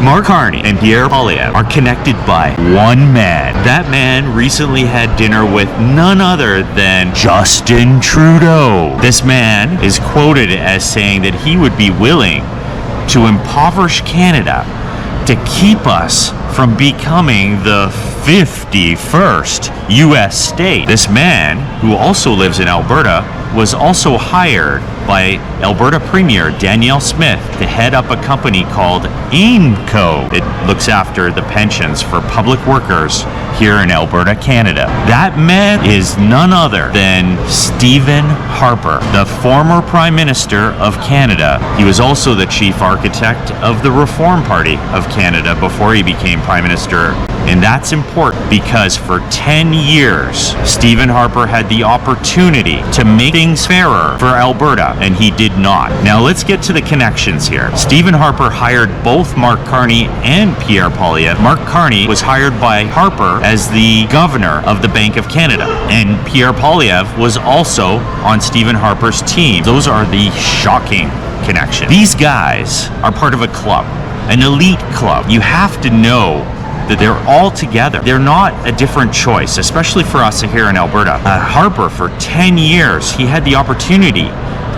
Mark Carney and Pierre Poilievre are connected by one man. That man recently had dinner with none other than Justin Trudeau. This man is quoted as saying that he would be willing to impoverish Canada to keep us from becoming the 51st U.S. state. This man, who also lives in Alberta, was also hired by Alberta Premier Danielle Smith to head up a company called AIMCO. It looks after the pensions for public workers here in Alberta, Canada. That man is none other than Stephen Harper, the former Prime Minister of Canada. He was also the chief architect of the Reform Party of Canada before he became Prime Minister. And that's important because for 10 years, Stephen Harper had the opportunity to make things fairer for Alberta, and he did not. Now let's get to the connections here. Stephen Harper hired both Mark Carney and Pierre Poilievre. Mark Carney was hired by Harper as the governor of the Bank of Canada, and Pierre Poilievre was also on Stephen Harper's team. Those are the shocking connections. These guys are part of a club, an elite club. You have to know that they're all together. They're not a different choice, especially for us here in Alberta. Harper, for 10 years, he had the opportunity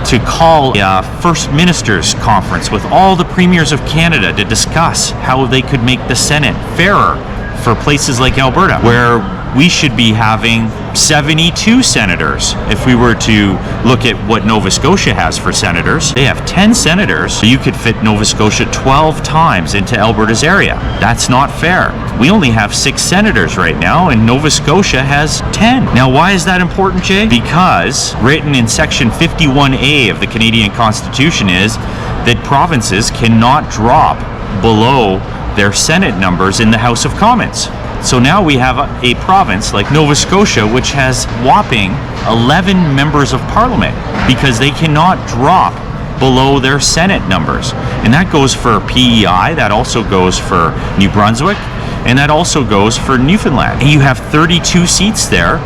to call a First Minister's Conference with all the premiers of Canada to discuss how they could make the Senate fairer for places like Alberta, where we should be having 72 senators. If we were to look at what Nova Scotia has for senators, they have 10 senators, so you could fit Nova Scotia 12 times into Alberta's area. That's not fair. We only have 6 senators right now, and Nova Scotia has 10. Now, why is that important, Jay? Because written in Section 51A of the Canadian Constitution is that provinces cannot drop below their Senate numbers in the House of Commons. So now we have a province like Nova Scotia, which has whopping 11 members of parliament because they cannot drop below their Senate numbers. And that goes for PEI, that also goes for New Brunswick, and that also goes for Newfoundland. And you have 32 seats there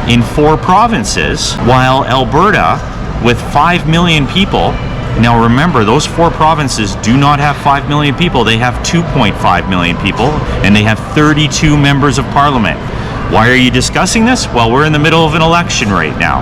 in 4 provinces, while Alberta, with 5 million people, now remember, those 4 provinces do not have 5 million people. They have 2.5 million people, and they have 32 members of parliament. Why are you discussing this? Well, we're in the middle of an election right now.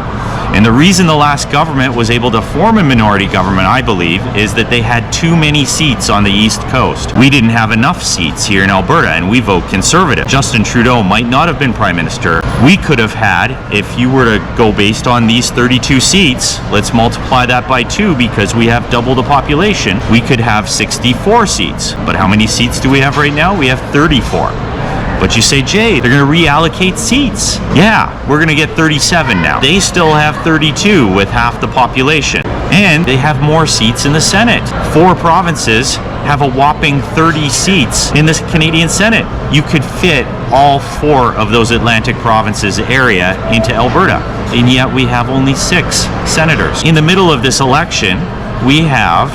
And the reason the last government was able to form a minority government, I believe, is that they had too many seats on the East Coast. We didn't have enough seats here in Alberta, and we vote Conservative. Justin Trudeau might not have been Prime Minister. We could have had, if you were to go based on these 32 seats, let's multiply that by 2 because we have double the population, we could have 64 seats. But how many seats do we have right now? We have 34. But you say, Jay, they're going to reallocate seats. Yeah, we're going to get 37 now. They still have 32 with half the population. And they have more seats in the Senate. 4 provinces have a whopping 30 seats in the Canadian Senate. You could fit all 4 of those Atlantic provinces area into Alberta. And yet we have only 6 senators. In the middle of this election, we have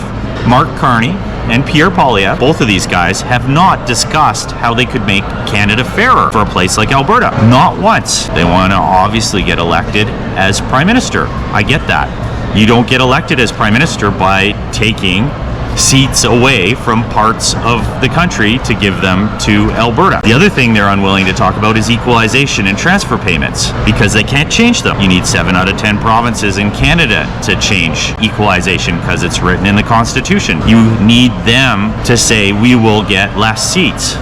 Mark Carney and Pierre Poilievre. Both of these guys have not discussed how they could make Canada fairer for a place like Alberta. Not once. They want to obviously get elected as Prime Minister. I get that. You don't get elected as Prime Minister by taking seats away from parts of the country to give them to Alberta. The other thing they're unwilling to talk about is equalization and transfer payments because they can't change them. You need 7 out of 10 provinces in Canada to change equalization because it's written in the Constitution. You need them to say we will get less seats.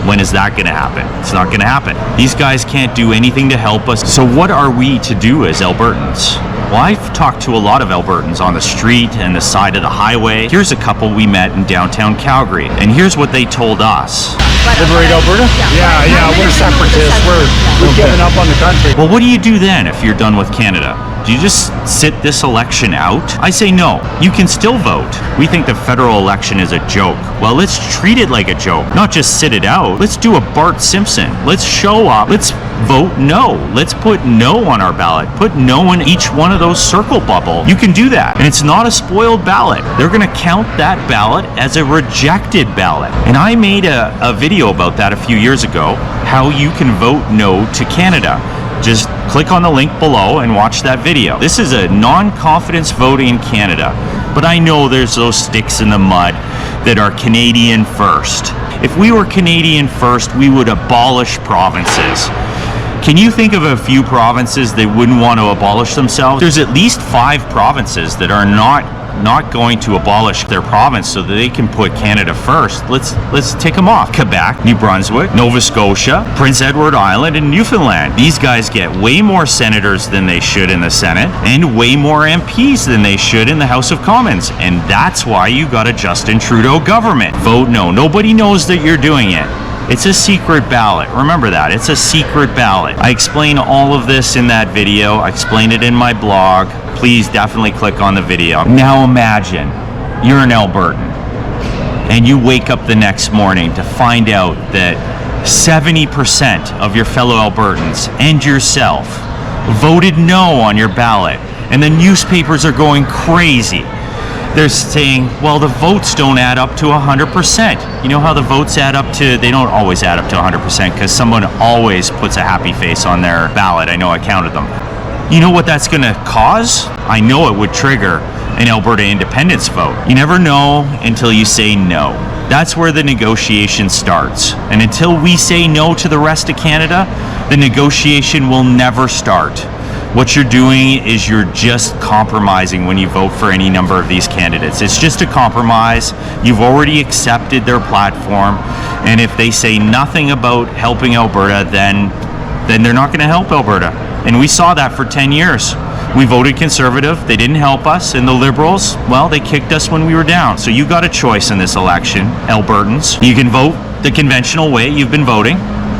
When is that going to happen? It's not going to happen. These guys can't do anything to help us. So what are we to do as Albertans? Well, I've talked to a lot of Albertans on the street and the side of the highway. Here's a couple we met in downtown Calgary, and here's what they told us. Liberate Alberta? Yeah, we're separatists. We've given up on the country. Well, what do you do then if you're done with Canada? Do you just sit this election out? I say no. You can still vote. We think the federal election is a joke. Well, let's treat it like a joke, not just sit it out. Let's do a Bart Simpson. Let's show up. Let's vote no. Let's put no on our ballot. Put no in each one of those circle bubble. You can do that. And it's not a spoiled ballot. They're going to count that ballot as a rejected ballot. And I made a video about that a few years ago, how you can vote no to Canada. Just click on the link below and watch that video. This is a non-confidence vote in Canada, but I know there's those sticks in the mud that are Canadian first. If we were Canadian first, we would abolish provinces. Can you think of a few provinces that wouldn't want to abolish themselves? There's at least 5 provinces that are not going to abolish their province so that they can put Canada first. Let's tick them off. Quebec, New Brunswick, Nova Scotia, Prince Edward Island, and Newfoundland. These guys get way more senators than they should in the Senate and way more MPs than they should in the House of Commons. And that's why you got a Justin Trudeau government. Vote no. Nobody knows that you're doing it. It's a secret ballot. Remember that. It's a secret ballot. I explain all of this in that video. I explain it in my blog. Please definitely click on the video. Now imagine you're an Albertan and you wake up the next morning to find out that 70% of your fellow Albertans and yourself voted no on your ballot, and the newspapers are going crazy. They're saying, well, the votes don't add up to 100%. You know how the votes add up to, they don't always add up to 100% because someone always puts a happy face on their ballot. I know I counted them. You know what that's going to cause? I know it would trigger an Alberta independence vote. You never know until you say no. That's where the negotiation starts. And until we say no to the rest of Canada, the negotiation will never start. What you're doing is you're just compromising when you vote for any number of these candidates. It's just a compromise. You've already accepted their platform, and if they say nothing about helping Alberta, then they're not going to help Alberta. And we saw that for 10 years. We voted Conservative, they didn't help us, and the Liberals, well, they kicked us when we were down. So you got a choice in this election, Albertans. You can vote the conventional way you've been voting,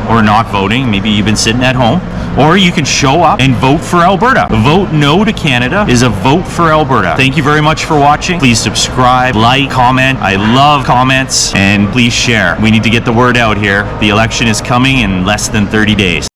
or not voting, maybe you've been sitting at home, or you can show up and vote for Alberta. Vote no to Canada is a vote for Alberta. Thank you very much for watching. Please subscribe, like, comment. I love comments, and please share. We need to get the word out here. The election is coming in less than 30 days.